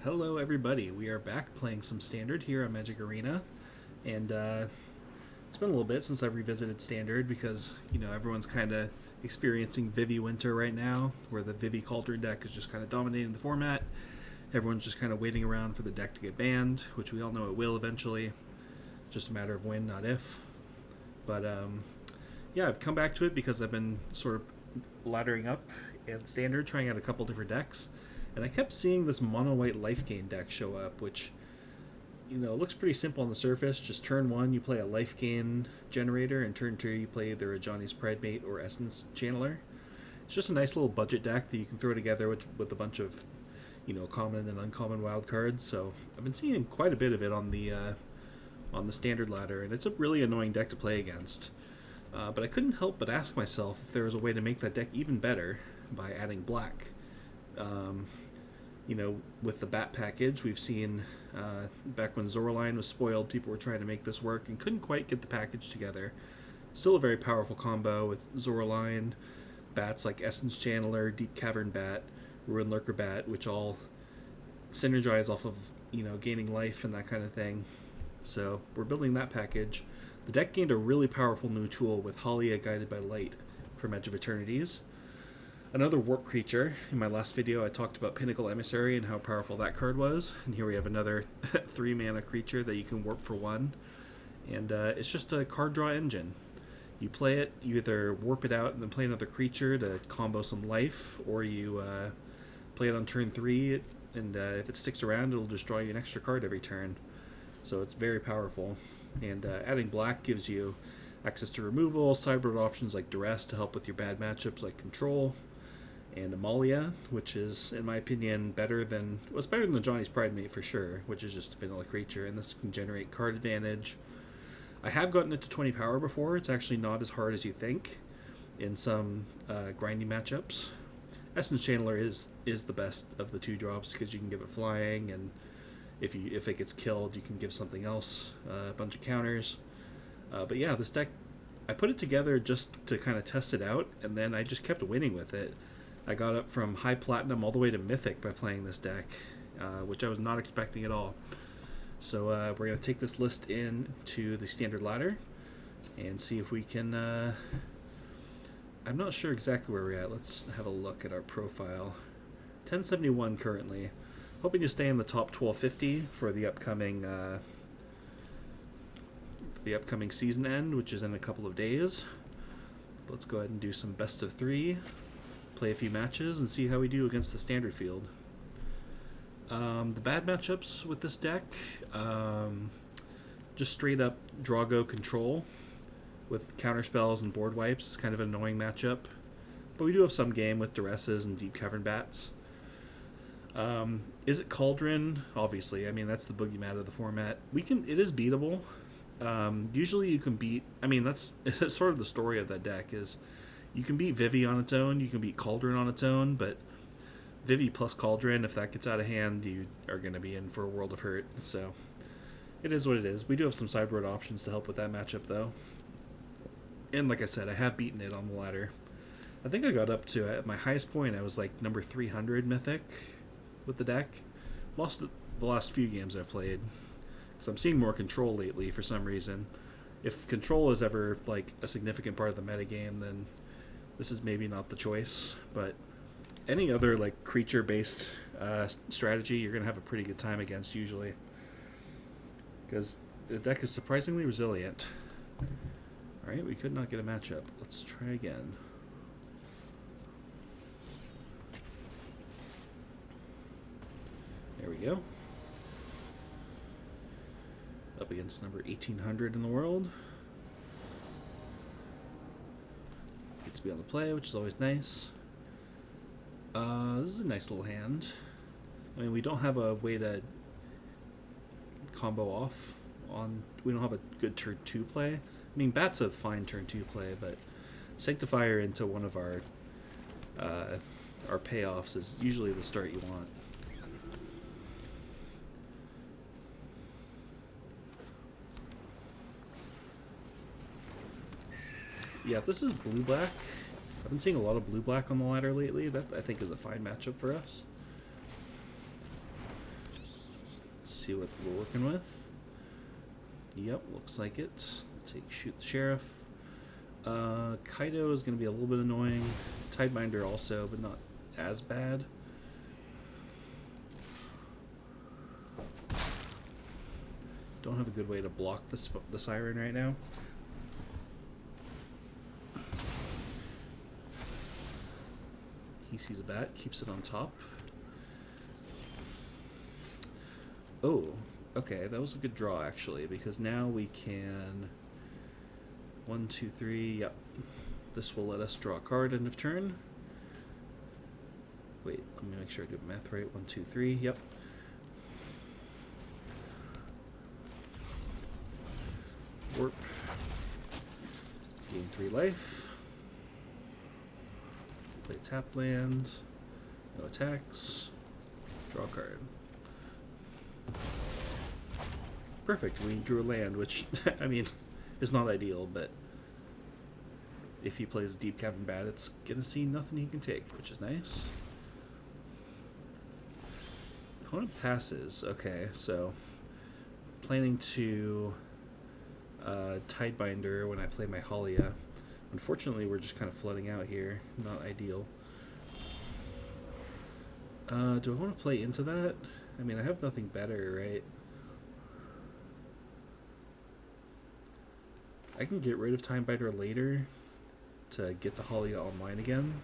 Hello everybody, we are back playing some Standard here on Magic Arena, and it's been a little bit since I've revisited Standard because, you know, everyone's kind of experiencing Vivi Winter right now, where the Vivi Cauldron deck is just kind of dominating the format. Everyone's just kind of waiting around for the deck to get banned, which we all know it will eventually, just a matter of when, not if. But yeah, I've come back to it because I've been sort of laddering up in Standard, trying out a couple different decks. And I kept seeing this mono-white Lifegain deck show up, which, you know, looks pretty simple on the surface. Just turn 1, you play a Lifegain generator, and turn 2, you play either Ajani's Pridemate or Essence Channeler. It's just a nice little budget deck that you can throw together with a bunch of, you know, common and uncommon wild cards. So I've been seeing quite a bit of it on the Standard ladder, and it's a really annoying deck to play against. But I couldn't help but ask myself if there was a way to make that deck even better by adding black. You know, with the Bat package, we've seen back when Zoraline was spoiled, people were trying to make this work and couldn't quite get the package together. Still a very powerful combo with Zoraline, bats like Essence Channeler, Deep-Cavern Bat, Ruin-Lurker Bat, which all synergize off of, you know, gaining life and that kind of thing. So we're building that package. The deck gained a really powerful new tool with Haliya Guided by Light from Edge of Eternities. Another warp creature. In my last video I talked about Pinnacle Emissary and how powerful that card was, and here we have another 3 mana creature that you can warp for 1, and it's just a card draw engine. You play it, you either warp it out and then play another creature to combo some life, or you play it on turn 3, and if it sticks around it'll just draw you an extra card every turn. So it's very powerful, and adding black gives you access to removal, sideboard options like Duress to help with your bad matchups like Control, and Amalia, which is, in my opinion, better than Ajani's Pridemate for sure, which is just a vanilla creature, and this can generate card advantage. I have gotten it to 20 power before. It's actually not as hard as you think in some grindy matchups. Essence Channeler is the best of the 2 drops because you can give it flying, and if it gets killed, you can give something else a bunch of counters. But yeah, this deck, I put it together just to kind of test it out, and then I just kept winning with it. I got up from high platinum all the way to mythic by playing this deck, which I was not expecting at all. So we're going to take this list into the Standard ladder and see if we can... I'm not sure exactly where we're at. Let's have a look at our profile. 1071 currently. Hoping to stay in the top 1250 for the upcoming season end, which is in a couple of days. Let's go ahead and do some best of 3. Play a few matches and see how we do against the Standard field. The bad matchups with this deck, just straight up Drago Control with counter spells and board wipes. It's kind of an annoying matchup, but we do have some game with Duresses and Deep-Cavern Bats. Is it Cauldron? Obviously, I mean that's the boogeyman of the format. It is beatable. Usually you can beat, I mean that's sort of the story of that deck is you can beat Vivi on its own, you can beat Cauldron on its own, but Vivi plus Cauldron, if that gets out of hand, you are going to be in for a world of hurt. So it is what it is. We do have some sideboard options to help with that matchup though. And like I said, I have beaten it on the ladder. I think I got up to, at my highest point, I was like number 300 mythic with the deck. Lost the last few games I've played. So I'm seeing more Control lately for some reason. If Control is ever like a significant part of the metagame, then this is maybe not the choice. But any other like creature-based strategy, you're going to have a pretty good time against usually. Because the deck is surprisingly resilient. Alright, we could not get a matchup. Let's try again. There we go. Up against number 1800 in the world. Get to be on the play, which is always nice. This is a nice little hand. I mean, we don't have a way to combo off on... We don't have a good turn 2 play. I mean, Bat's a fine turn 2 play, but Sanctifier into one of our payoffs is usually the start you want. Yeah, if this is blue-black, I've been seeing a lot of blue-black on the ladder lately. That, I think, is a fine matchup for us. see what we're working with. Yep, looks like it. Shoot the sheriff. Kaido is going to be a little bit annoying. Tidebinder also, but not as bad. Don't have a good way to block the siren right now. He sees a bat, keeps it on top. Oh, okay, that was a good draw actually, because now we can 1, 2, 3, yep. This will let us draw a card end of turn. Wait, let me make sure I do math right. 1, 2, 3, yep. Warp. Gain 3 life. Play tap land. No attacks. Draw a card. Perfect, we drew a land, which, I mean, is not ideal, but if he plays Deep-Cavern Bat, it's gonna see nothing he can take, which is nice. Opponent passes. Okay, so planning to Tidebinder when I play my Haliya. Unfortunately, we're just kind of flooding out here. Not ideal. Do I want to play into that? I mean, I have nothing better, right? I can get rid of Tidebinder later to get the Haliya online again.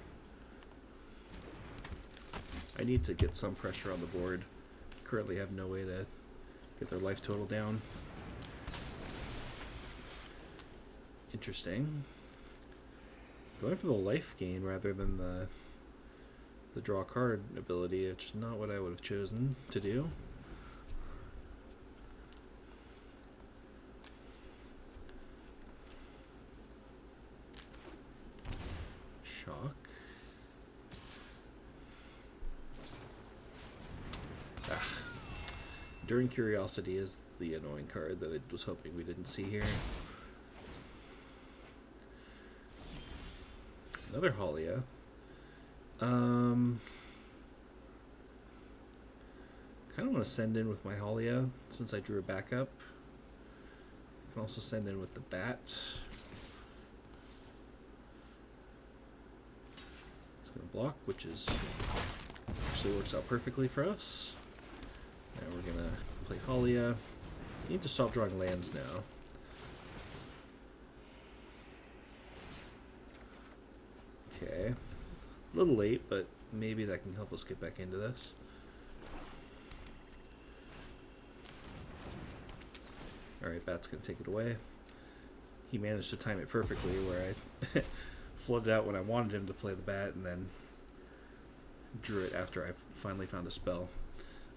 I need to get some pressure on the board. Currently have no way to get their life total down. Interesting. Going for the life gain rather than the draw card ability, which is not what I would have chosen to do. Shock. Enduring Curiosity is the annoying card that I was hoping we didn't see here. Another Haliya. Kind of want to send in with my Haliya since I drew a backup. I can also send in with the bat. It's going to block, which is actually works out perfectly for us. Now we're going to play Haliya. I need to stop drawing lands now. Okay. A little late, but maybe that can help us get back into this. Alright, Bat's going to take it away. He managed to time it perfectly where I flooded out when I wanted him to play the bat and then drew it after I finally found a spell.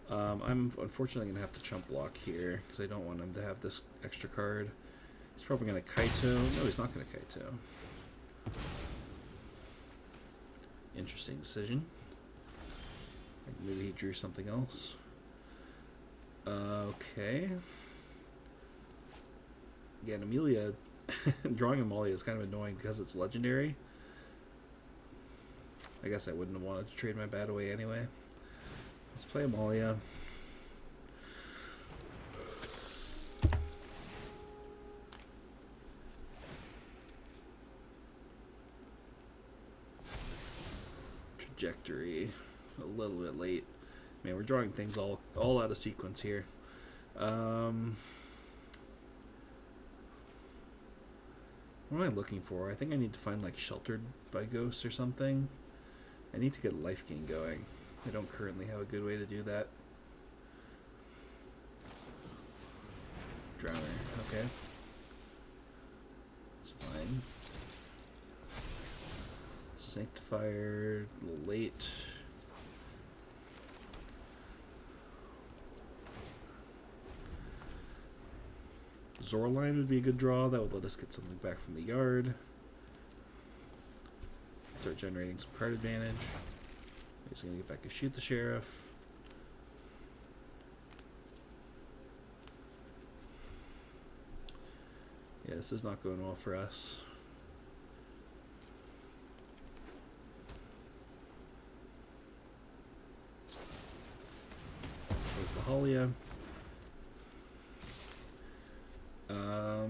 I'm unfortunately going to have to chump block here because I don't want him to have this extra card. He's probably going to Kaito. No, he's not going to Kaito. Interesting decision. Maybe he drew something else. Okay. Again, Amalia, drawing Amalia is kind of annoying because it's legendary. I guess I wouldn't have wanted to trade my bat away anyway. Let's play Amalia. Trajectory. A little bit late. Man, we're drawing things all out of sequence here. What am I looking for? I think I need to find like Sheltered by Ghosts or something. I need to get life gain going. I don't currently have a good way to do that. Drowner, okay. It's fine. Sanctifier, a little late. Zoraline would be a good draw. That would let us get something back from the yard. Start generating some card advantage. He's going to get back and shoot the sheriff. Yeah, this is not going well for us. There's the Haliya. I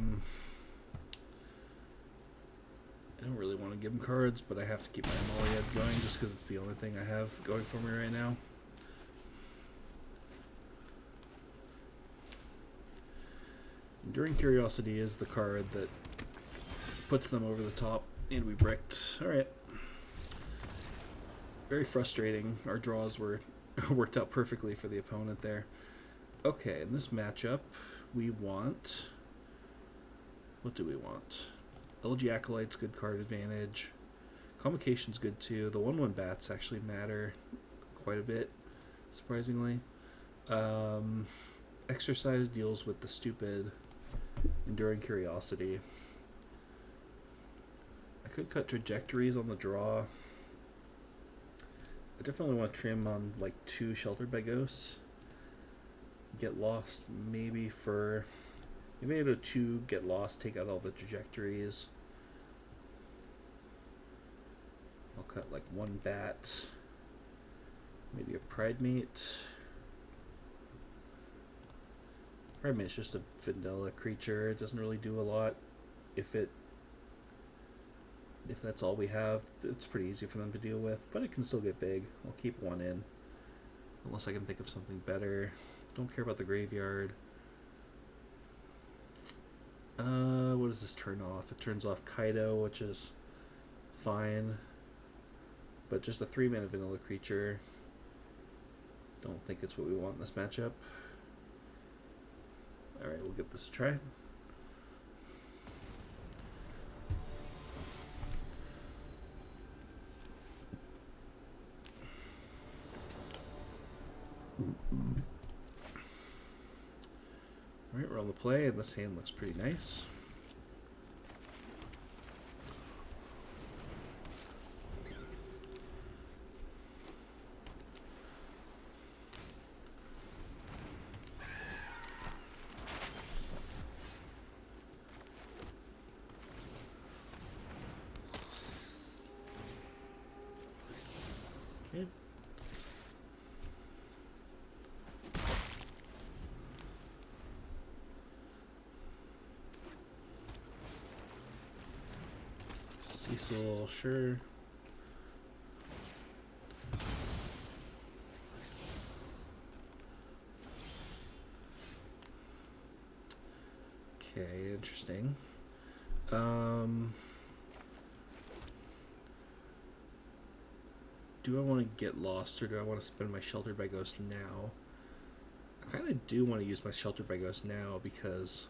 don't really want to give him cards, but I have to keep my Amalia going just because it's the only thing I have going for me right now. Enduring Curiosity is the card that puts them over the top, and we bricked. Alright. Very frustrating. Our draws were worked out perfectly for the opponent there. Okay, in this matchup, we want... What do we want? Elegy Acolyte's good card advantage. Convocation's good too. The 1/1 bats actually matter quite a bit, surprisingly. Exorcise deals with the stupid Enduring Curiosity. I could cut trajectories on the draw. I definitely want to trim on like 2 Sheltered by Ghosts. Get Lost maybe for... Maybe I go 2 Get Lost, take out all the trajectories. I'll cut like 1 bat. Maybe a Pridemate. Primate's just a vanilla creature. It doesn't really do a lot. If that's all we have, it's pretty easy for them to deal with, but it can still get big. I'll keep 1 in. Unless I can think of something better. Don't care about the graveyard. What does this turn off? It turns off Kaido, which is fine. But just a 3-mana vanilla creature. Don't think it's what we want in this matchup. Alright, we'll give this a try. Alright, we're on the play, and this hand looks pretty nice. Okay. Cecil, sure. Okay, interesting. Do I want to get lost, or do I want to spend my Sheltered by Ghost now? I kind of do want to use my Sheltered by Ghost now, because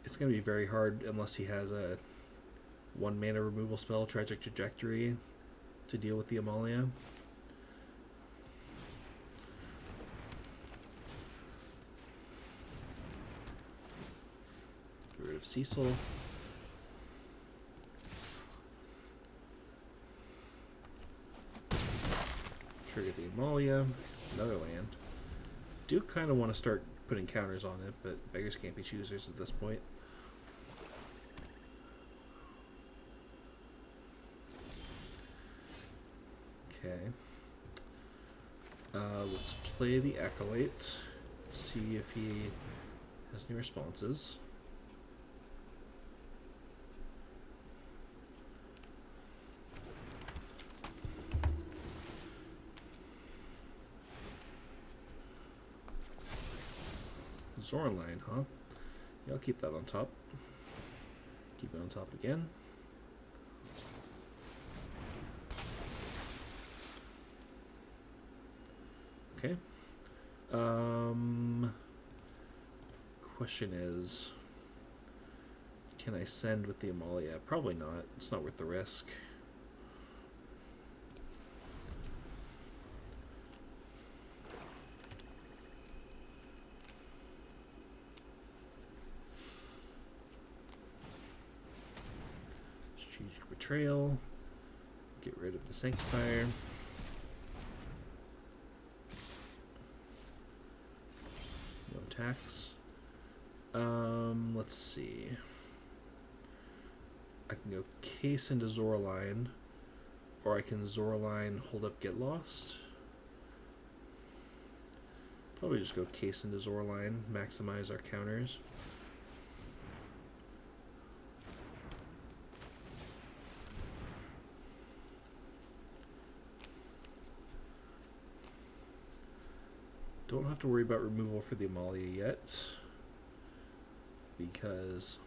it's going to be very hard unless he has a 1-mana removal spell, Tragic Trajectory, to deal with the Amalia. Get rid of Cecil. Trigger the Amalia. Another land. Do kind of want to start putting counters on it, but beggars can't be choosers at this point. Okay. Let's play the Acolyte. See if he has any responses. Zoraline, huh? Yeah, I'll keep that on top. Keep it on top again. Okay. Question is, can I send with the Amalia? Probably not. It's not worth the risk. Strategic Betrayal. Get rid of the Sanctifier. No attacks. Let's see. I can go Case into Zoraline, or I can Zoraline, hold up, get lost. Probably just go Case into Zoraline, maximize our counters. Don't have to worry about removal for the Amalia yet. Because...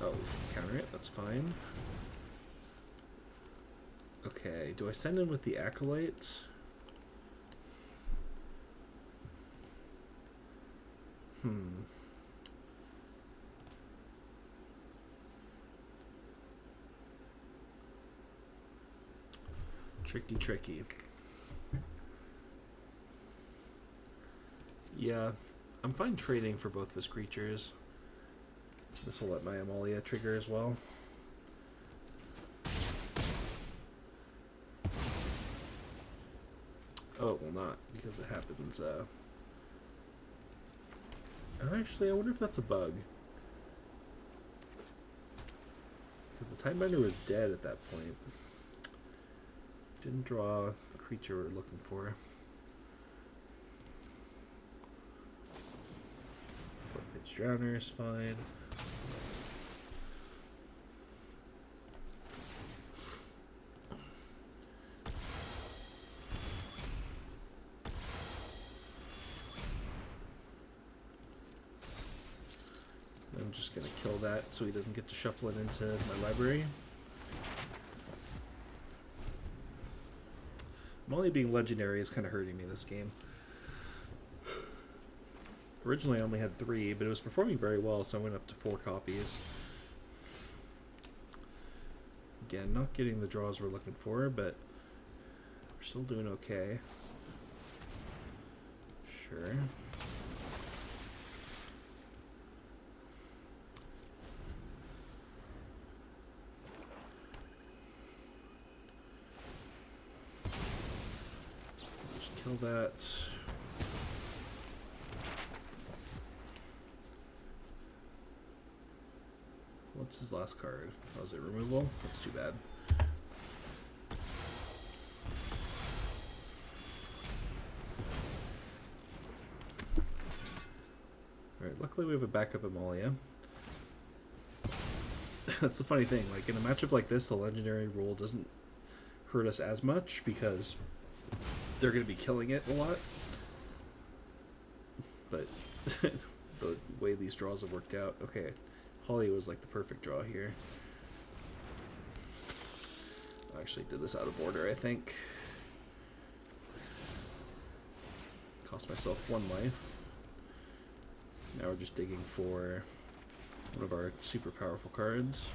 oh, we can counter it. That's fine. Okay, do I send in with the Acolyte? Tricky, tricky. Yeah, I'm fine trading for both of his creatures. This will let my Amalia trigger as well. Oh, it will not, because it happens, actually, I wonder if that's a bug. Because the Timebinder was dead at that point. Didn't draw the creature we're looking for. Foot-pitch Drowner is fine. I'm just going to kill that so he doesn't get to shuffle it into my library. Amalia being legendary is kind of hurting me this game. Originally I only had 3, but it was performing very well, so I went up to 4 copies. Again, not getting the draws we're looking for, but we're still doing okay. Sure. That. What's his last card? Oh, is it removal? That's too bad. Alright, luckily we have a backup Amalia. That's the funny thing, like in a matchup like this, the legendary rule doesn't hurt us as much because they're going to be killing it a lot. But the way these draws have worked out. Okay, Haliya was like the perfect draw here. I actually did this out of order, I think. Cost myself 1 life. Now we're just digging for one of our super powerful cards.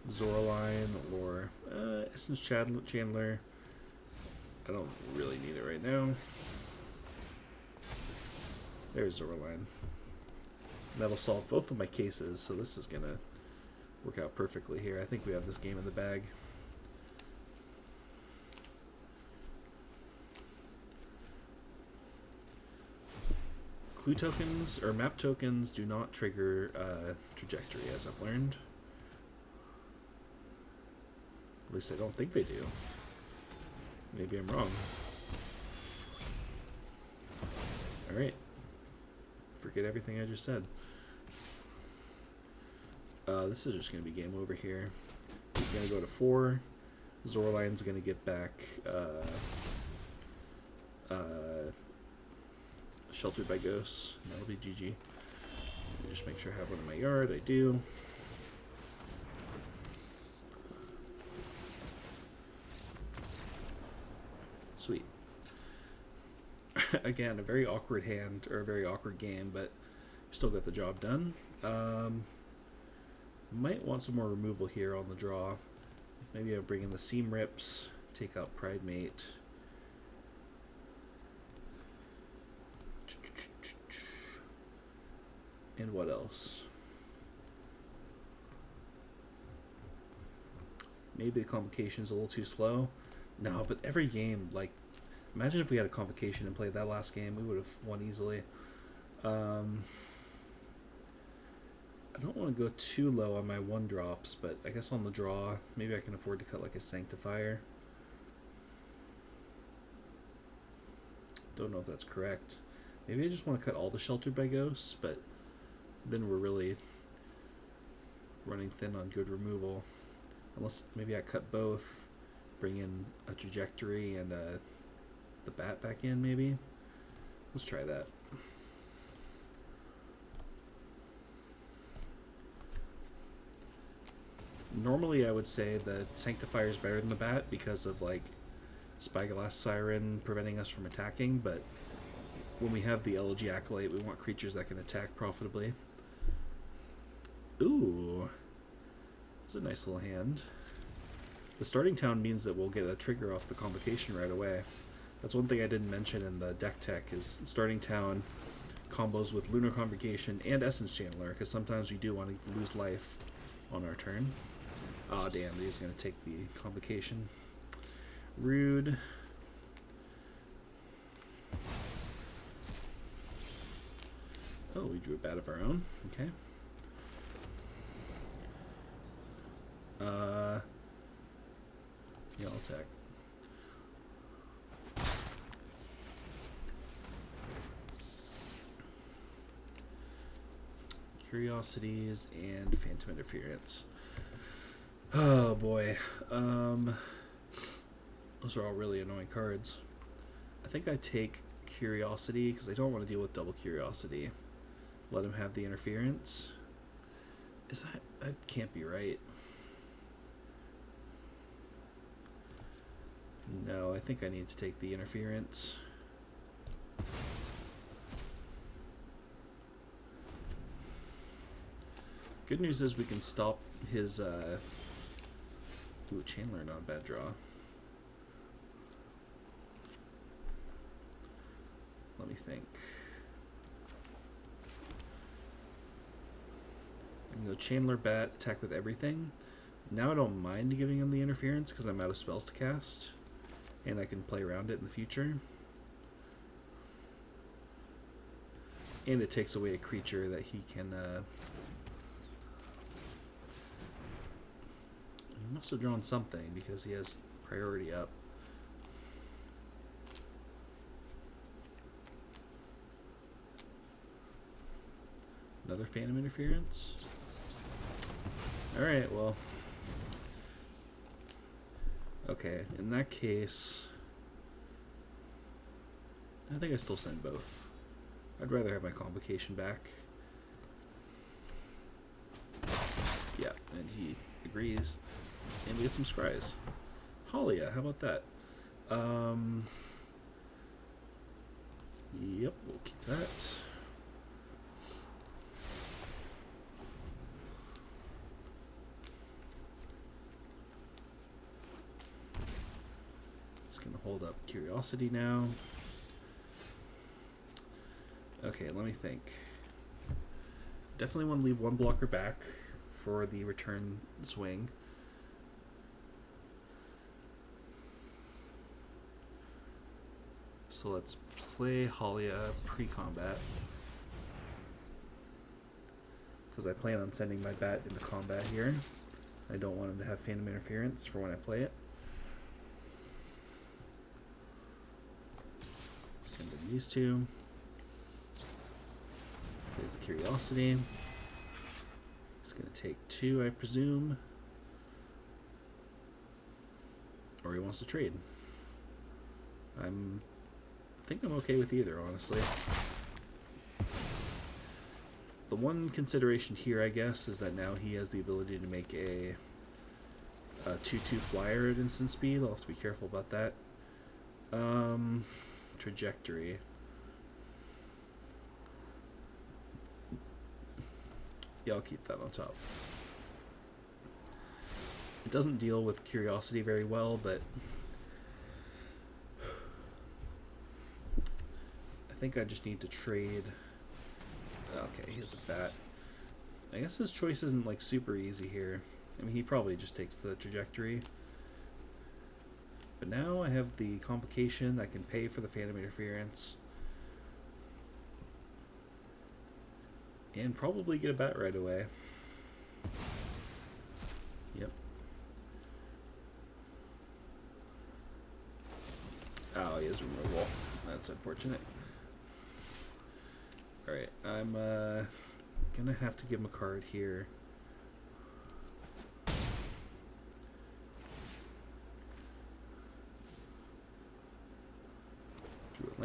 Zoraline or Essence Chandler. I don't really need it right now. There's Zoraline. That'll solve both of my cases, so this is gonna work out perfectly here. I think we have this game in the bag. Clue tokens, or map tokens, do not trigger trajectory, as I've learned. At least I don't think they do. Maybe I'm wrong. Alright. Forget everything I just said. This is just going to be game over here. He's going to go to 4. Zoraline's going to get back Sheltered by Ghosts. That'll be GG. Let me just make sure I have one in my yard. I do. Sweet. Again, a very awkward hand, or a very awkward game, but still got the job done. Might want some more removal here on the draw. Maybe I'll bring in the Seam Rips, take out Pridemate. And what else? Maybe the Convocation is a little too slow. No, but every game, like, imagine if we had a Convocation and played that last game, we would have won easily. I don't want to go too low on my 1-drops, but I guess on the draw, maybe I can afford to cut like a Sanctifier. Don't know if that's correct. Maybe I just want to cut all the Sheltered by Ghosts, but then we're really running thin on good removal. Unless maybe I cut both. bring in a trajectory and the bat back in, maybe. Let's try that. Normally I would say the Sanctifier is better than the bat because of like Spyglass Siren preventing us from attacking, but when we have the Elegy Acolyte, we want creatures that can attack profitably. Ooh, that's a nice little hand. The starting town means that we'll get a trigger off the convocation right away. That's one thing I didn't mention in the deck tech, is starting town combos with Lunar Convocation and Essence Channeler, because sometimes we do want to lose life on our turn. Oh damn, he's going to take the convocation. Rude. Oh, we drew a bat of our own. Okay. Yeah, I'll attack. Curiosities and Phantom Interference. Oh boy. Those are all really annoying cards. I think I take Curiosity because I don't want to deal with double Curiosity. Let him have the interference. Is that can't be right. No, I think I need to take the interference. Good news is we can stop his ooh, Chandler, not a bad draw. Let me think. I can go Chandler Bat, attack with everything. Now I don't mind giving him the interference because I'm out of spells to cast. And I can play around it in the future. And it takes away a creature that he can... he must have drawn something because he has priority up. Another Phantom Interference? Alright, well... Okay, in that case... I think I still send both. I'd rather have my Convocation back. Yeah, and he agrees. And we get some scries. Haliya, how about that? Yep, we'll keep that. Gonna hold up Curiosity now. Okay, let me think. Definitely want to leave one blocker back for the return swing. So let's play Haliya pre-combat. Because I plan on sending my bat into combat here. I don't want him to have Phantom Interference for when I play it. Send in these two. Plays a Curiosity. It's going to take 2, I presume. Or he wants to trade. I think I'm okay with either, honestly. The one consideration here, I guess, is that now he has the ability to make a 2/2 flyer at instant speed. I'll have to be careful about that. Trajectory. Yeah, I'll keep that on top. It doesn't deal with Curiosity very well, but I think I just need to trade. Okay, he has a bat. I guess his choice isn't like super easy here. I mean, he probably just takes the trajectory. But now I have the Convocation. I can pay for the Phantom Interference. And probably get a bat right away. Yep. Oh, he has removal. That's unfortunate. Alright, I'm gonna have to give him a card here.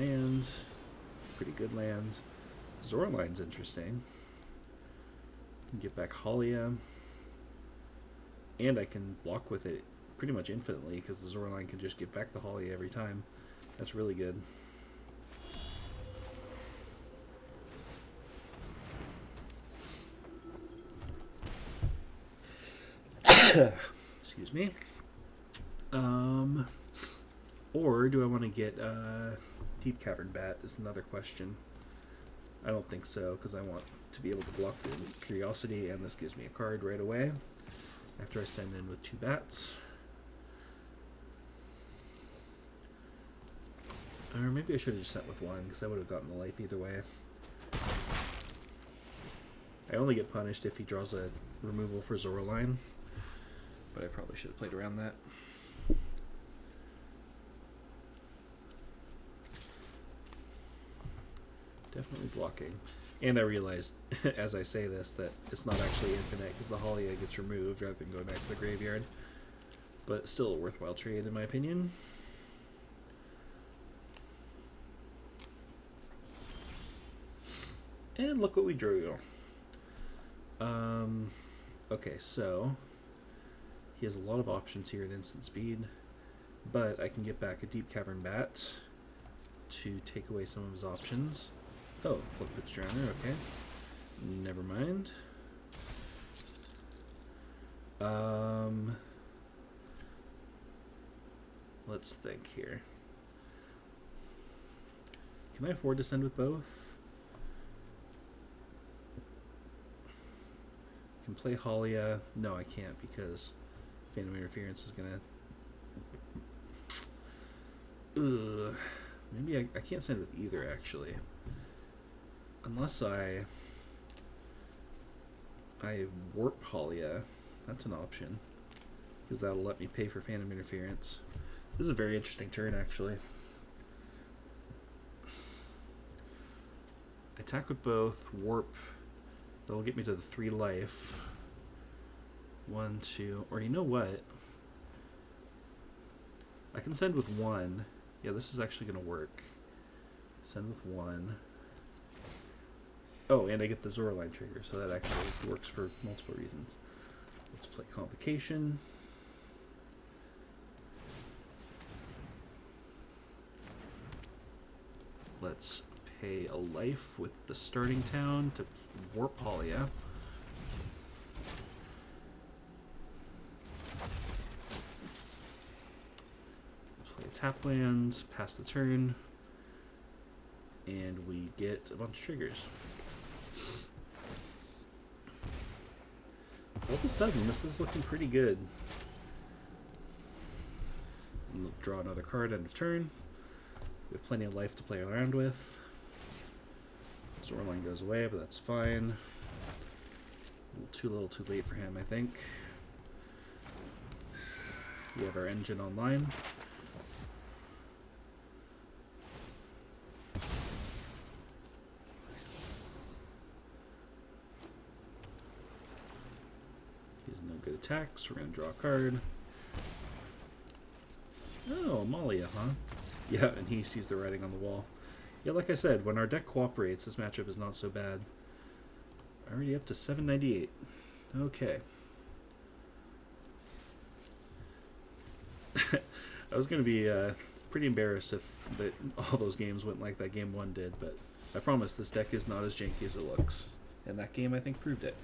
land. Pretty good land. Zoraline's interesting. Get back Haliya. And I can block with it pretty much infinitely because the Zoraline can just get back the Haliya every time. That's really good. Excuse me. Or do I want to get Deep-Cavern Bat is another question. I don't think so, because I want to be able to block the Curiosity, and this gives me a card right away after I send in with 2 bats. Or maybe I should have just sent with 1, because I would have gotten the life either way. I only get punished if he draws a removal for Zoraline, but I probably should have played around that. Definitely blocking. And I realized, as I say this, that it's not actually infinite because the Haliya gets removed rather than going back to the graveyard. But still a worthwhile trade in my opinion. And look what we drew. Okay, so he has a lot of options here at instant speed, but I can get back a Deep-Cavern Bat to take away some of his options. Oh, flip its drowner, okay. Never mind. Let's think here. Can I afford to send with both? I can play Haliya. No, I can't because Phantom Interference is gonna... Maybe I can't send with either, actually. Unless I warp Haliya. That's an option. Because that'll let me pay for Phantom Interference. This is a very interesting turn, actually. Attack with both, warp. That'll get me to the 3 life. 1, 2, or you know what? I can send with 1. Yeah, this is actually going to work. Send with 1. Oh, and I get the Zoraline trigger, so that actually works for multiple reasons. Let's play Convocation. Let's pay a life with the starting town to warp Haliya. Play tap land, pass the turn, and we get a bunch of triggers. All of a sudden, this is looking pretty good. And we'll draw another card end of turn. We have plenty of life to play around with. Zoraline goes away, but that's fine. A little too late for him, I think. We have our engine online. He has no good attacks. We're going to draw a card. Oh, Amalia, huh? Yeah, and he sees the writing on the wall. Yeah, like I said, when our deck cooperates, this matchup is not so bad. Already up to 798. Okay. I was going to be pretty embarrassed if all those games went like that game 1 did, but I promise this deck is not as janky as it looks. And that game, I think, proved it.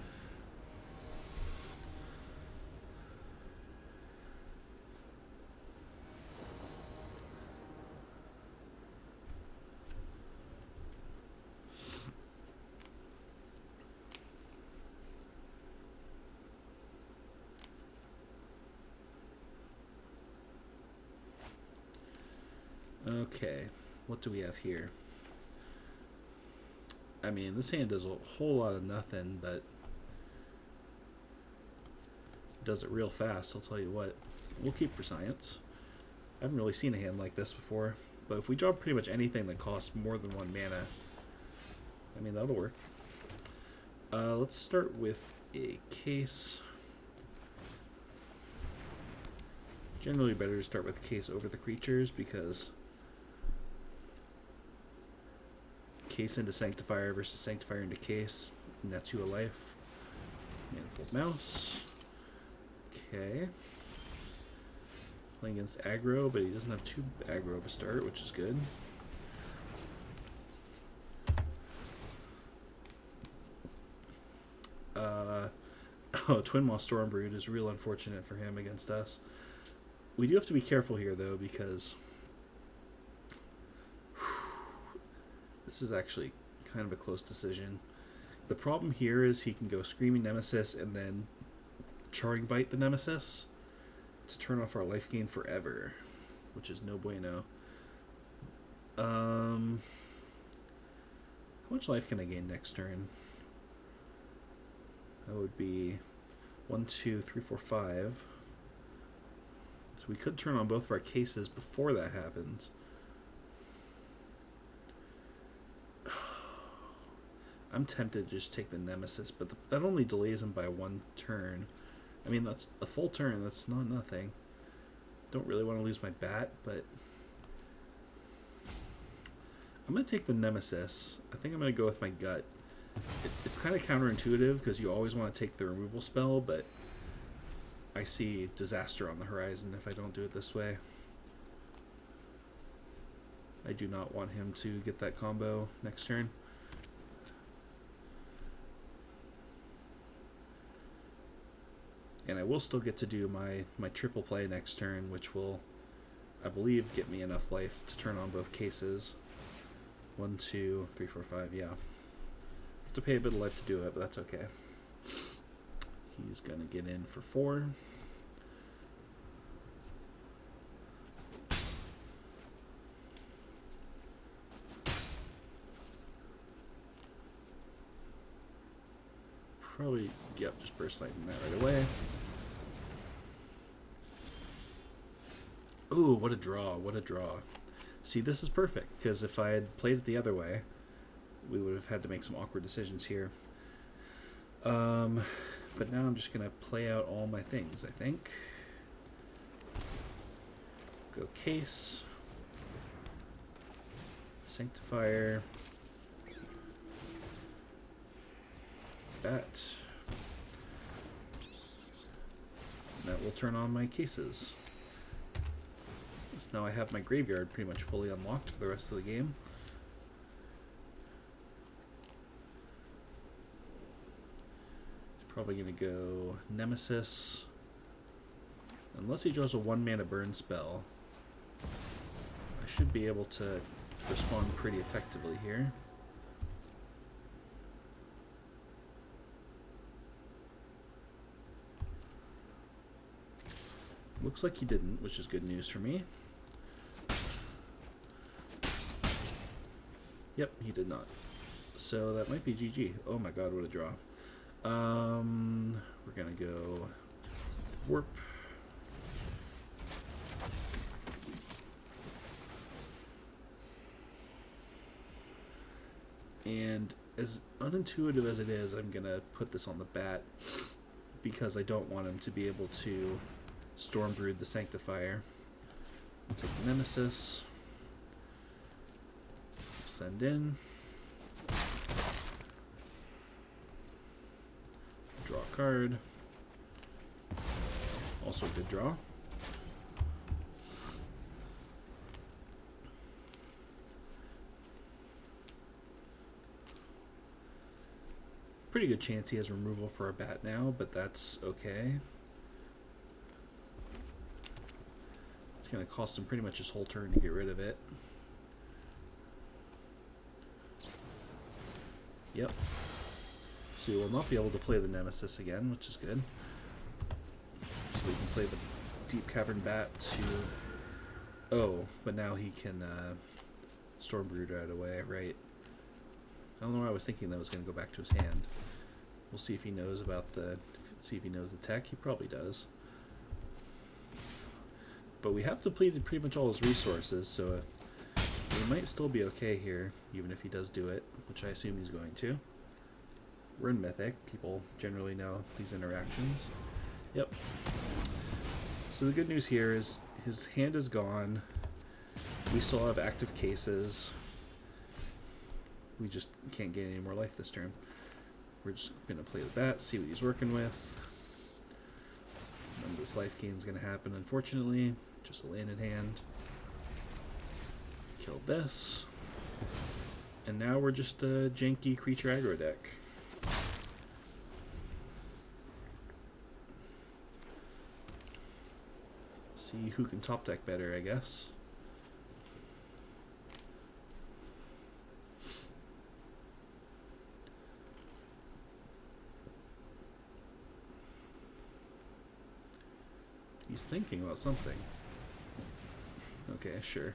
Okay, what do we have here? I mean, this hand does a whole lot of nothing, but does it real fast, I'll tell you what. We'll keep for science. I haven't really seen a hand like this before, but if we draw pretty much anything that costs more than 1 mana, I mean, that'll work. Let's start with a case. Generally better to start with a case over the creatures because case into Sanctifier versus Sanctifier into case. Nets you a life. Manifold Mouse. Okay. Playing against aggro, but he doesn't have 2 aggro to start, which is good. Oh, Twin Maw Stormbrood is real unfortunate for him against us. We do have to be careful here, though, because this is actually kind of a close decision. The problem here is he can go Screaming Nemesis and then Charring Bite the Nemesis to turn off our life gain forever, which is no bueno. How much life can I gain next turn? That would be 1, 2, 3, 4, 5. So we could turn on both of our cases before that happens. I'm tempted to just take the Nemesis, but that only delays him by 1 turn. I mean, that's a full turn. That's not nothing. Don't really want to lose my bat, but I'm going to take the Nemesis. I think I'm going to go with my gut. It's kind of counterintuitive because you always want to take the removal spell, but I see disaster on the horizon if I don't do it this way. I do not want him to get that combo next turn. And I will still get to do my triple play next turn, which will, I believe, get me enough life to turn on both cases. 1, 2, 3, 4, 5, yeah. Have to pay a bit of life to do it, but that's okay. He's going to get in for 4. Probably, yep, just burst lightning that right away. Ooh, what a draw, what a draw. See, this is perfect, because if I had played it the other way, we would have had to make some awkward decisions here. But now I'm just going to play out all my things, I think. Go case. Sanctifier. Bat. And that will turn on my cases. So now I have my graveyard pretty much fully unlocked for the rest of the game. Probably going to go Nemesis. Unless he draws a 1-mana burn spell, I should be able to respond pretty effectively here. Looks like he didn't, which is good news for me. Yep, he did not. So that might be GG. Oh my god, what a draw. We're gonna go warp. And as unintuitive as it is, I'm gonna put this on the bat because I don't want him to be able to Stormbrood the Sanctifier. I'll take the Nemesis. Send in. Draw a card. Also a good draw. Pretty good chance he has removal for a bat now, but that's okay. It's going to cost him pretty much his whole turn to get rid of it. Yep. So we will not be able to play the Nemesis again, which is good. So we can play the Deep-Cavern Bat to... Oh, but now he can Stormbrood right away, right? I don't know why I was thinking that was going to go back to his hand. We'll see if he knows about the... See if he knows the tech. He probably does. But we have depleted pretty much all his resources, so we might still be okay here, even if he does do it, which I assume he's going to. We're in Mythic. People generally know these interactions. Yep. So the good news here is his hand is gone. We still have active cases. we just can't gain any more life this turn. We're just going to play the bat, see what he's working with. None of this life gain is going to happen, unfortunately. Just a land in hand. Killed this. And now we're just a janky creature aggro deck. See who can top deck better, I guess. He's thinking about something. Okay, sure.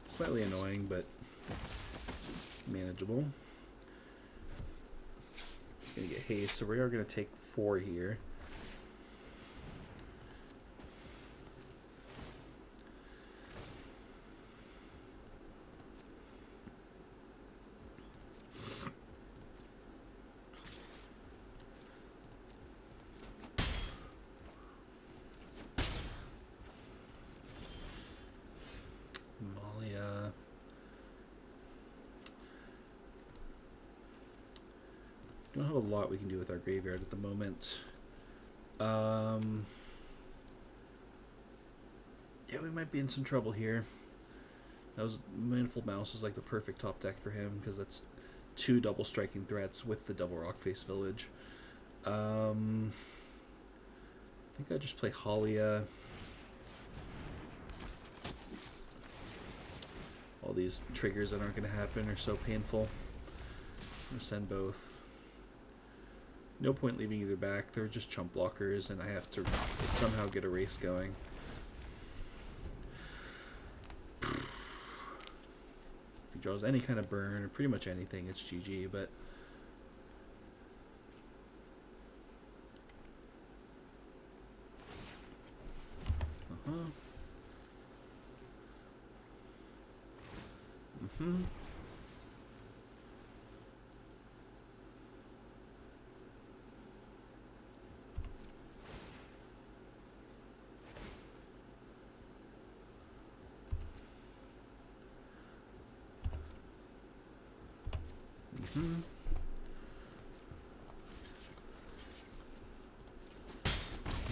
Slightly annoying, but manageable. It's going to get haste, so we are going to take 4 here. Amalia. Don't have a lot we can do with our graveyard at the moment. Yeah, we might be in some trouble here. That was Manifold Mouse was like the perfect top deck for him because that's 2 double striking threats with the double Rockface Village. I think I just play Haliya. All these triggers that aren't going to happen are so painful. I'm send both. No point leaving either back. They're just chump blockers, and I have to somehow get a race going. If he draws any kind of burn, or pretty much anything, it's GG, but...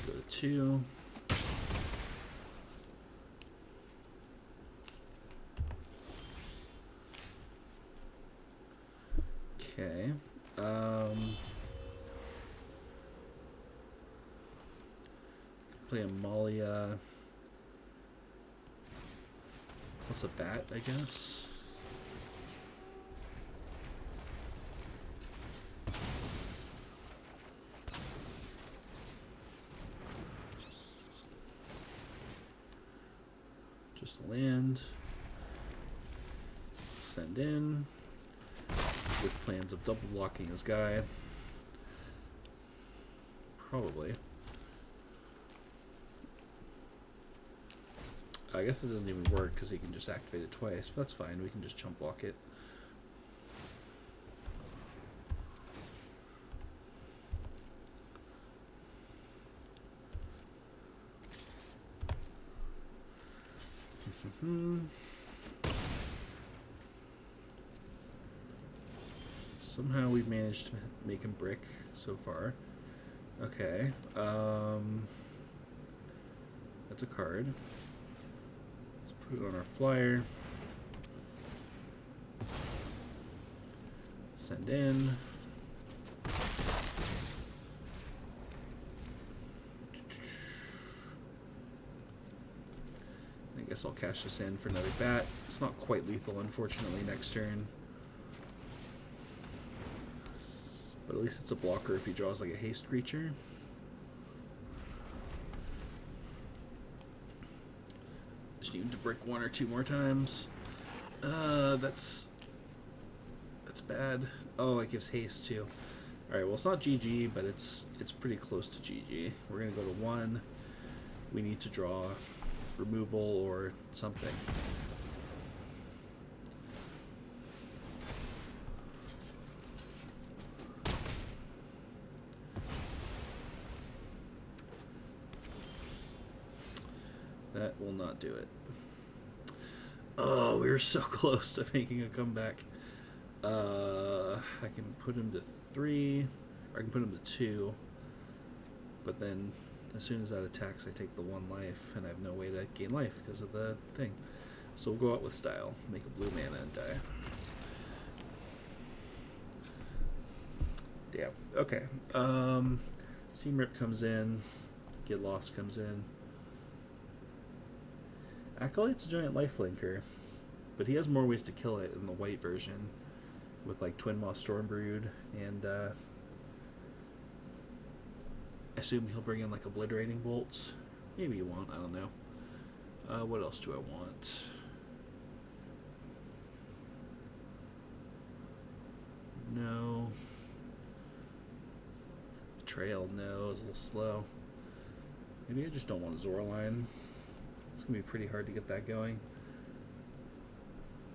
Go to 2. Okay. Play Amalia plus a bat, I guess. Just land. Send in. With plans of double blocking his guy. Probably. I guess it doesn't even work because he can just activate it twice, but that's fine. We can just chump block it. Somehow we've managed to make him brick so far. Okay. That's a card. Let's put it on our flyer. Send in. I guess I'll cash this in for another bat. It's not quite lethal, unfortunately, next turn. But at least it's a blocker if he draws like a haste creature. Just need to brick 1 or 2 more times. That's bad. Oh, it gives haste too. Alright, well it's not GG, but it's pretty close to GG. We're gonna go to 1. We need to draw removal or something. That will not do it. Oh, we were so close to making a comeback. I can put him to 3, or I can put him to 2, but then as soon as that attacks, I take the 1 life, and I have no way to gain life because of the thing. So we'll go out with style, make a blue mana and die. Yeah, okay. Seam Rip comes in, Get Lost comes in. Acolyte's a giant lifelinker, but he has more ways to kill it in the white version, with like Twin Moth Stormbrood, and I assume he'll bring in like Obliterating Bolts. Maybe he won't, I don't know. What else do I want? No. Betrayal, no, it's a little slow. Maybe I just don't want Zoraline. It's going to be pretty hard to get that going.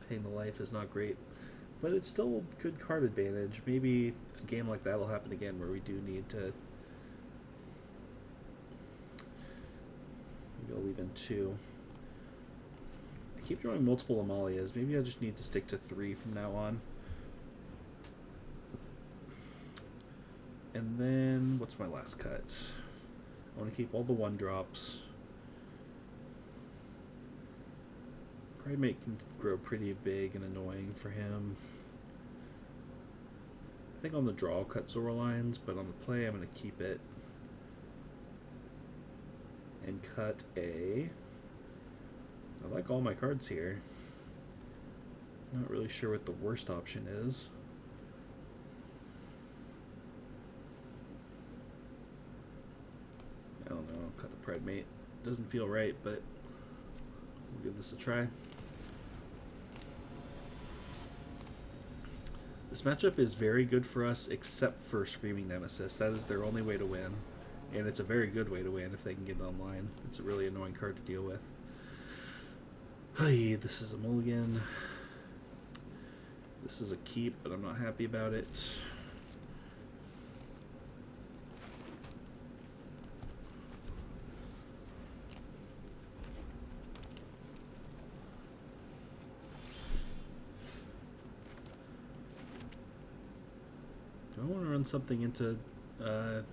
Paying the life is not great, but it's still good card advantage. Maybe a game like that will happen again where we do need to... Maybe I'll leave in 2. I keep drawing multiple Amalias. Maybe I just need to stick to 3 from now on. And then, what's my last cut? I want to keep all the 1-drops. Pridemate can grow pretty big and annoying for him. I think on the draw I'll cut Zoraline's, but on the play I'm going to keep it. And cut a... I like all my cards here. Not really sure what the worst option is. I don't know, I'll cut a Pridemate. Doesn't feel right, but we'll give this a try. This matchup is very good for us, except for Screaming Nemesis. That is their only way to win. And it's a very good way to win if they can get it online. It's a really annoying card to deal with. Hey, this is a mulligan. This is a keep, but I'm not happy about it. Do I want to run something into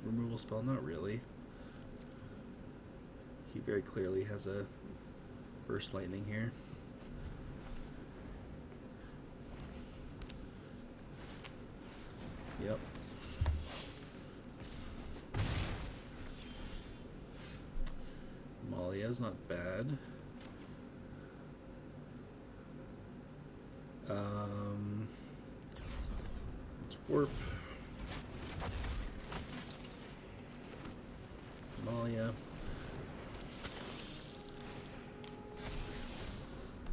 removal spell? Not really. He very clearly has a Burst Lightning here. Yep. Amalia's not bad. Let's warp. Amalia.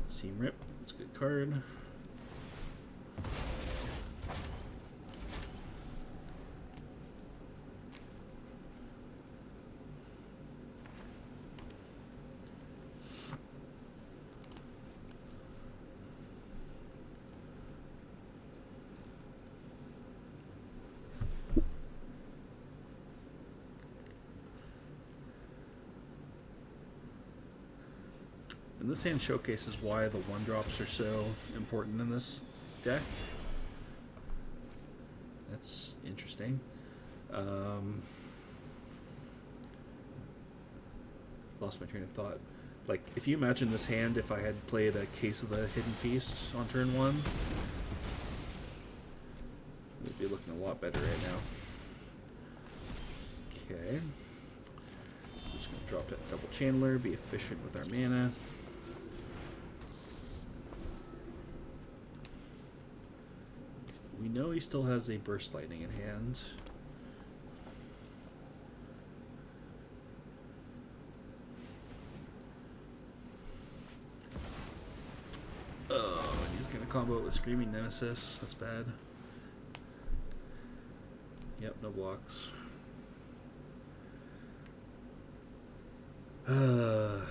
Seam Rip, it's a good card. And this hand showcases why the 1-drops are so important in this deck. That's interesting. Lost my train of thought. Like, if you imagine this hand if I had played a Case of the Hidden Feast on turn 1, we'd be looking a lot better right now. Okay. I'm just going to drop that double Channeler, be efficient with our mana. We know he still has a Burst Lightning in hand. Oh, he's gonna combo it with Screaming Nemesis. That's bad. Yep, no blocks. Annoying.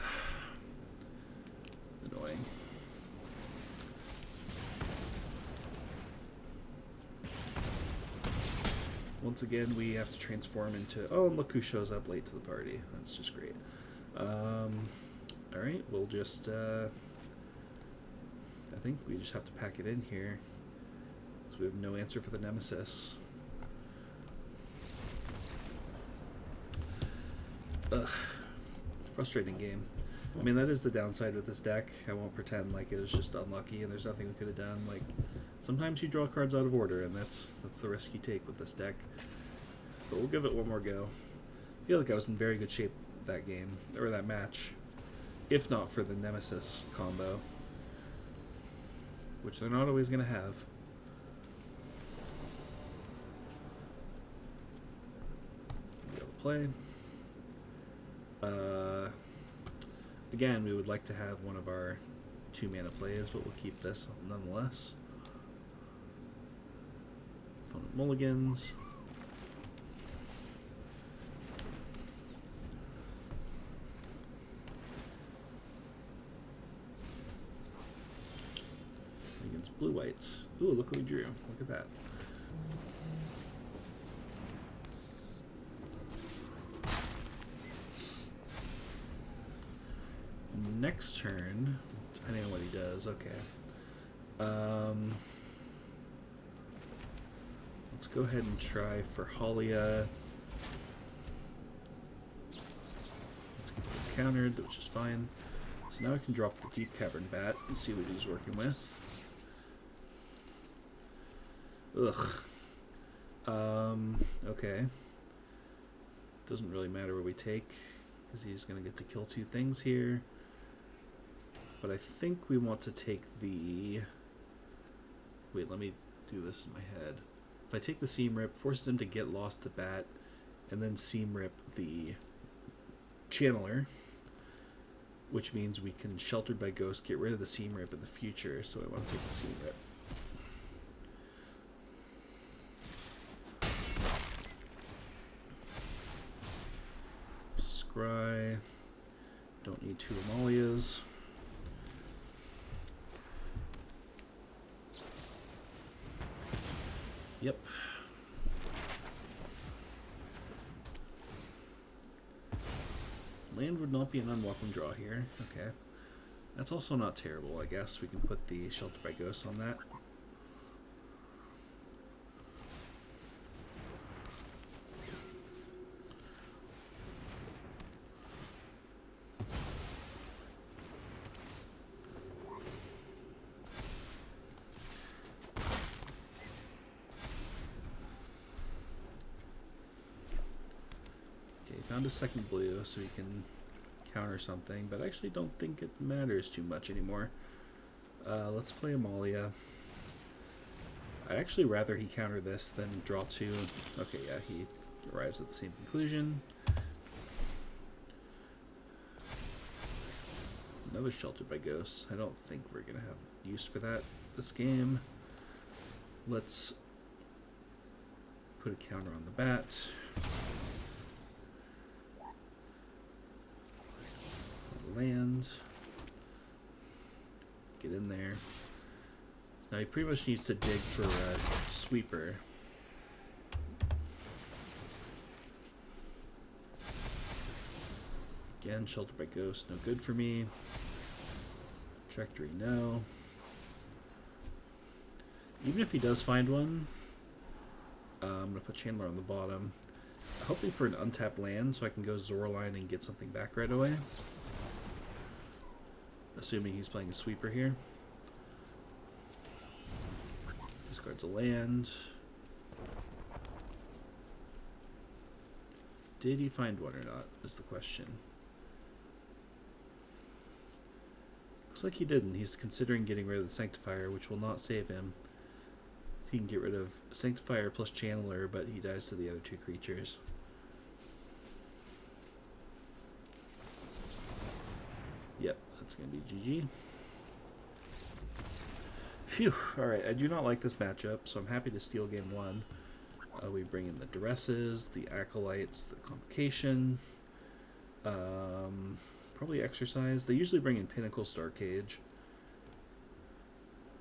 Once again, we have to transform into... Oh, and look who shows up late to the party. That's just great. Alright, we'll just... I think we just have to pack it in here. Because we have no answer for the Nemesis. Ugh. Frustrating game. I mean, that is the downside with this deck. I won't pretend like it was just unlucky and there's nothing we could have done. Like, sometimes you draw cards out of order, and that's the risk you take with this deck. But we'll give it one more go. I feel like I was in very good shape that game, or that match, if not for the Nemesis combo, which they're not always going to have. Be able to play. Again, we would like to have one of our 2-mana plays, but we'll keep this nonetheless. Opponent mulligans. Against blue-whites. Ooh, look what we drew. Look at that. Next turn, depending on what he does, okay. Let's go ahead and try for Haliya. Let's get this countered, which is fine. So now I can drop the Deep-Cavern Bat and see what he's working with. Ugh. Okay. Doesn't really matter what we take, because he's going to get to kill 2 things here. But I think we want to take the... Wait, let me do this in my head. If I take the Seam Rip, forces him to get lost the Bat, and then Seam Rip the Channeler, which means we can, Sheltered by Ghost, get rid of the Seam Rip in the future, so I want to take the Seam Rip. Scry. Don't need 2 Amalias. Yep. Land would not be an unwelcome draw here. Okay. That's also not terrible, I guess. We can put the Shelter by Ghosts on that. Found a second blue so he can counter something, but I actually don't think it matters too much anymore. Let's play Amalia. I'd actually rather he counter this than draw 2. Okay, yeah, he arrives at the same conclusion. Another Sheltered by Ghosts. I don't think we're going to have use for that this game. Let's put a counter on the Bat. Land. Get in there. So now he pretty much needs to dig for a sweeper. Again, Sheltered by Ghost, no good for me. Trajectory, no. Even if he does find one, I'm going to put Chandler on the bottom. Hoping for an untapped land so I can go Zoraline and get something back right away. Assuming he's playing a sweeper here. Discards a land. Did he find one or not, is the question. Looks like he didn't. He's considering getting rid of the Sanctifier, which will not save him. He can get rid of Sanctifier plus Channeler, but he dies to the other 2 creatures. Yep, that's going to be GG. Phew, alright, I do not like this matchup, so I'm happy to steal game 1. We bring in the Duresses, the Acolytes, the Convocation, probably Exorcise. They usually bring in Pinnacle, Starcage.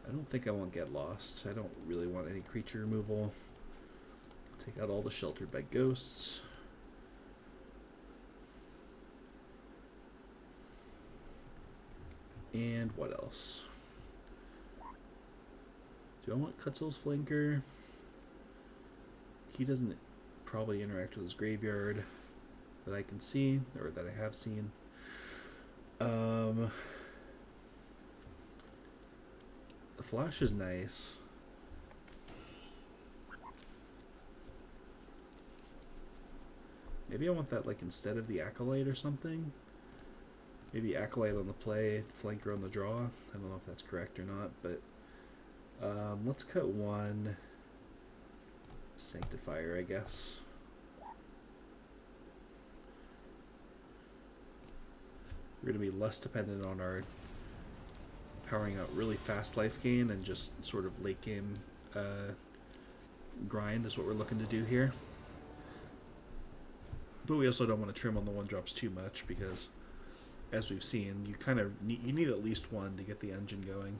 I don't think I want Get Lost. I don't really want any creature removal. Take out all the Sheltered by Ghosts. And what else? Do I want Kutzil's flanker? He doesn't probably interact with his graveyard that I can see, or that I have seen. The flash is nice. Maybe I want that like instead of the Acolyte or something. Maybe Acolyte on the play, flanker on the draw. I don't know if that's correct or not, but let's cut one Sanctifier, I guess. We're going to be less dependent on our powering out really fast life gain and just sort of late game grind is what we're looking to do here. But we also don't want to trim on the 1-drops too much because, as we've seen, you kind of need at least one to get the engine going.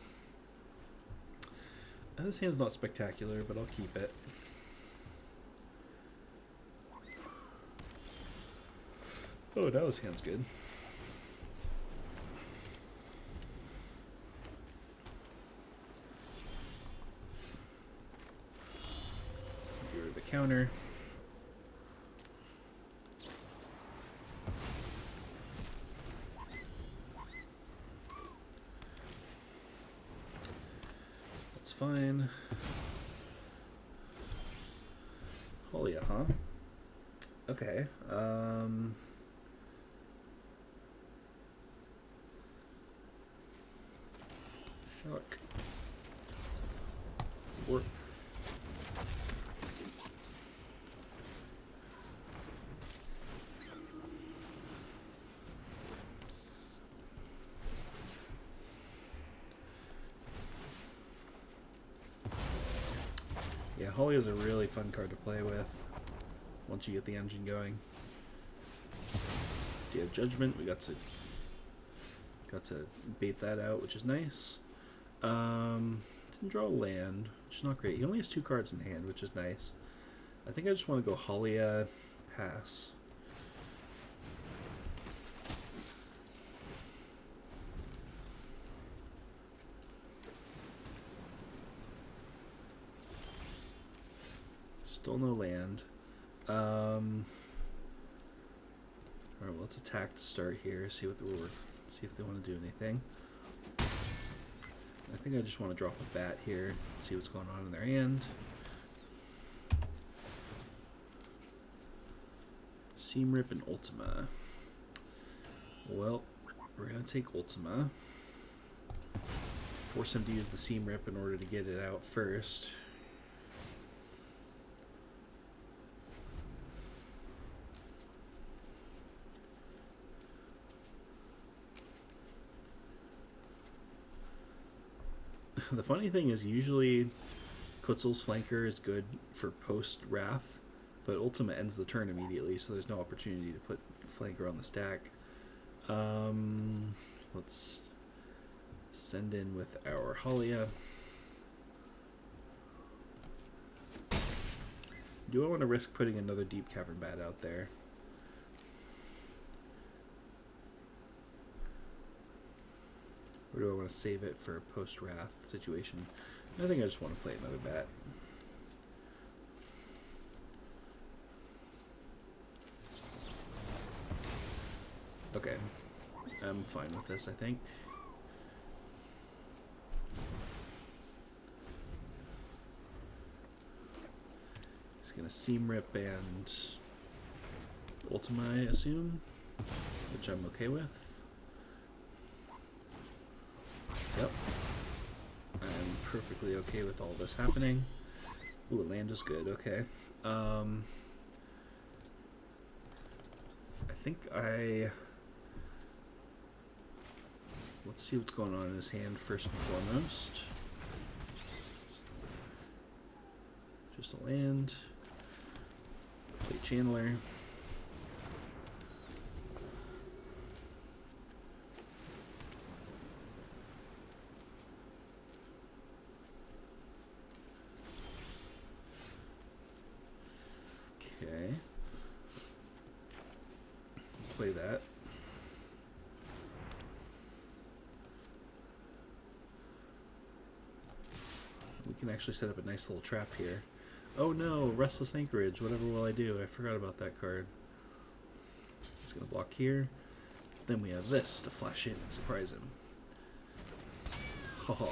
And this hand's not spectacular, but I'll keep it. Oh, now this hand's good. Get rid of the counter. That's fine. Haliya, huh? Okay. Shock. Work. Yeah, Haliya is a really fun card to play with once you get the engine going. Do you have Judgment? We got to bait that out, which is nice. Didn't draw a land, which is not great. He only has 2 cards in hand, which is nice. I think I just want to go Haliya, pass. Still no land. Alright, well, let's attack to start here, see what see if they want to do anything. I think I just want to drop a bat here, see what's going on in their hand. Seam Rip and Ultima. Well, we're going to take Ultima. Force him to use the Seam Rip in order to get it out first. The funny thing is, usually Kutzil's flanker is good for post-Wrath, but Ultima ends the turn immediately, so there's no opportunity to put flanker on the stack. Let's send in with our Haliya. Do I want to risk putting another Deep-Cavern Bat out there? Or do I want to save it for a post-Wrath situation? I think I just want to play another bat. Okay. I'm fine with this, I think. He's going to Seam Rip and Ultima, I assume, which I'm okay with. Yep. I'm perfectly okay with all this happening. Ooh, land is good, okay. I think let's see what's going on in his hand first and foremost. Just a land. Play Channeler. Okay. Play that. We can actually set up a nice little trap here. Oh no, Restless Anchorage. Whatever will I do? I forgot about that card. It's going to block here. Then we have this to flash in and surprise him. Haha.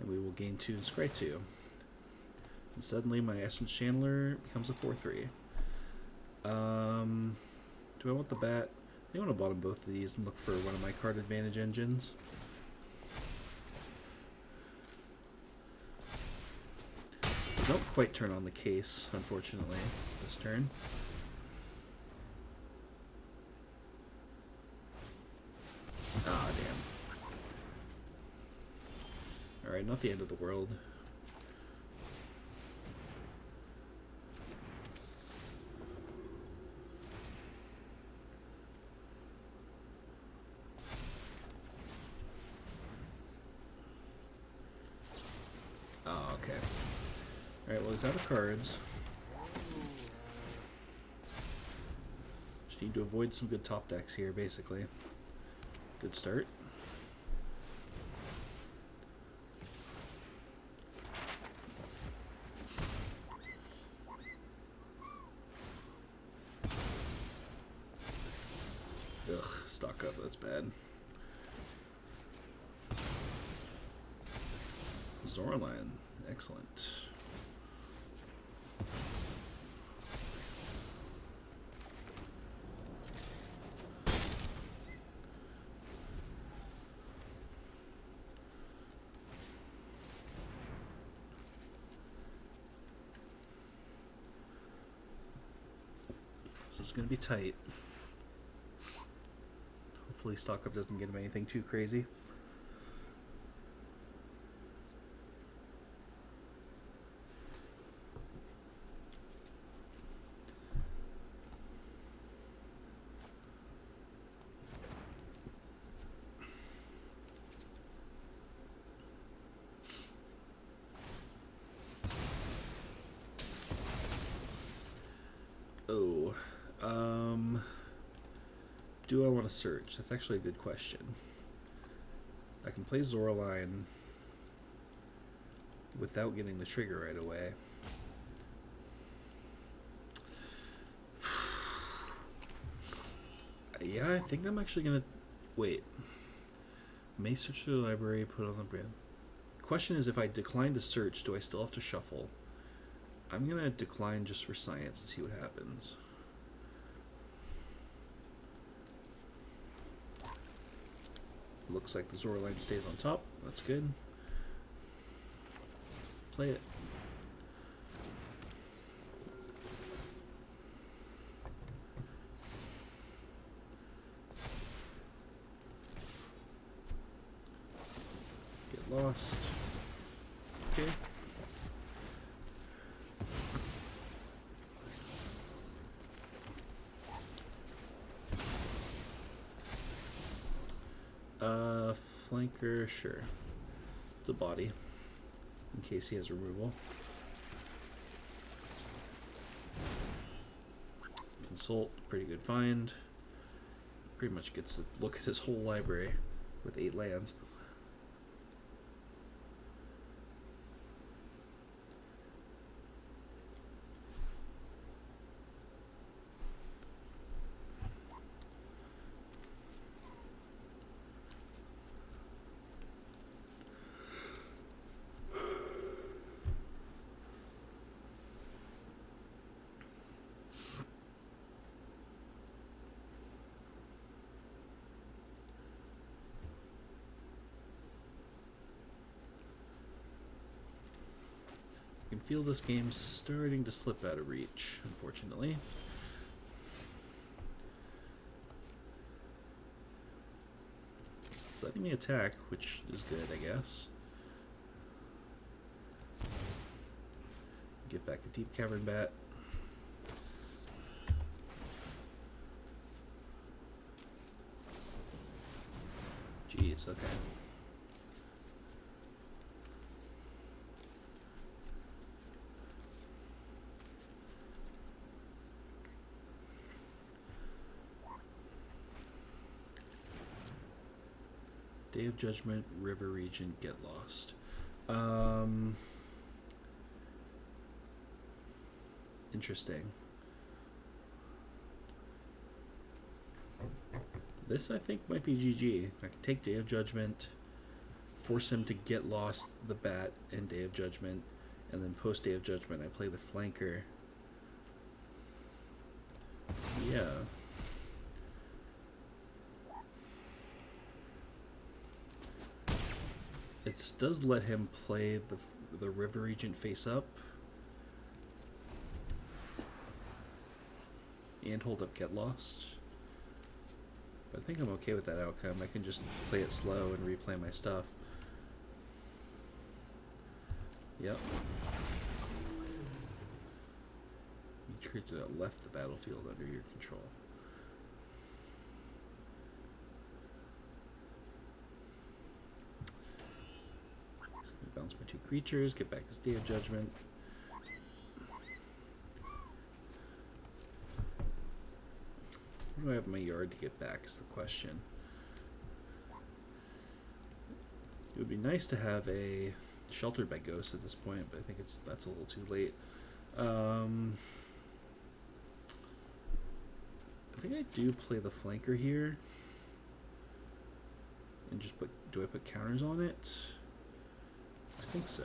And we will gain 2 and scry 2. And suddenly my Essence Chandler becomes a 4-3. Do I want the bat? I think I want to bottom both of these and look for one of my card advantage engines. Don't quite turn on the case, unfortunately, this turn. Ah, damn. Alright, not the end of the world. Oh, okay. Alright, well, he's out of cards. Just need to avoid some good top decks here, basically. Good start. Ugh, stock up, that's bad. Zoraline, excellent. This is going to be tight. Hopefully stock up doesn't get him anything too crazy. Oh, do I want to search? That's actually a good question. I can play Zoraline without getting the trigger right away. Yeah, I think I'm actually gonna wait. May search through the library, put on the brand. Question is, if I decline to search, do I still have to shuffle? I'm gonna decline just for science and see what happens. Looks like the Zoraline stays on top. That's good. Play it. Get lost. Okay. Flanker, sure. It's a body, in case he has removal. Consult, pretty good find. Pretty much gets to look at his whole library with 8 lands. I can feel this game starting to slip out of reach, unfortunately. It's letting me attack, which is good, I guess. Get back a Deep-Cavern Bat. Jeez, okay. Day of Judgment, River Regent, get lost. Interesting. This, I think, might be GG. I can take Day of Judgment, force him to get lost the bat in Day of Judgment, and then post Day of Judgment I play the flanker. Yeah. It does let him play the River Regent face up and hold up Get Lost. But I think I'm okay with that outcome. I can just play it slow and replay my stuff. Yep. Each creature that left the battlefield under your control. So I'm gonna bounce my 2 creatures, get back his Day of Judgment. What do I have in my yard to get back is the question. It would be nice to have a Sheltered by Ghosts at this point, but I think that's a little too late. I think I do play the flanker here and just do I put counters on it? I think so.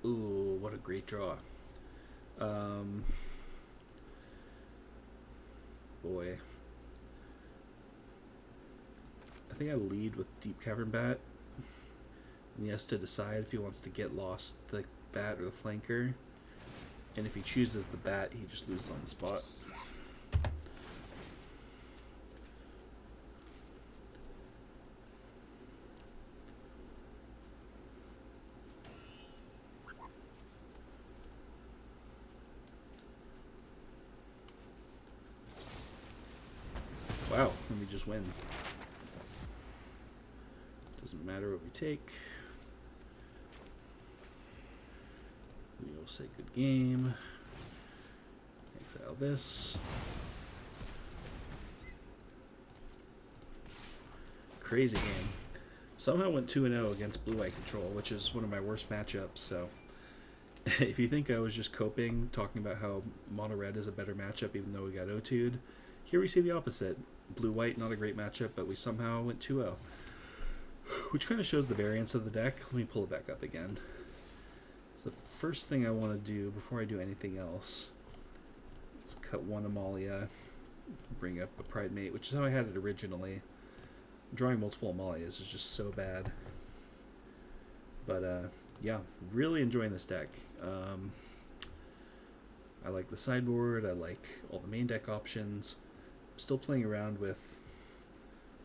Ooh, what a great draw. Boy. I think I lead with Deep-Cavern Bat. And he has to decide if he wants to get lost the bat or the flanker. And if he chooses the bat, he just loses on the spot. Wow, let me just win. Doesn't matter what we take. We will say good game. Exile this. Crazy game. Somehow went 2-0 against Blue Eye Control, which is one of my worst matchups, so if you think I was just coping, talking about how Mono Red is a better matchup even though we got O2'd, here we see the opposite. Blue-White, not a great matchup, but we somehow went 2-0. Which kind of shows the variance of the deck. Let me pull it back up again. So the first thing I want to do before I do anything else is cut one Amalia, bring up a Pridemate, which is how I had it originally. Drawing multiple Amalias is just so bad. But yeah, really enjoying this deck. I like the sideboard, I like all the main deck options. I'm still playing around with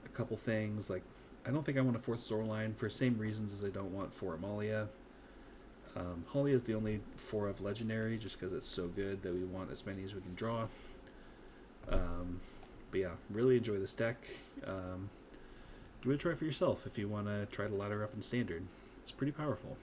a couple things, like I don't think I want a 4th Zoraline for the same reasons as I don't want 4 Amalia. Haliya is the only 4 of Legendary, just because it's so good that we want as many as we can draw. But yeah, really enjoy this deck. Give it a try for yourself if you want to try to ladder up in Standard. It's pretty powerful.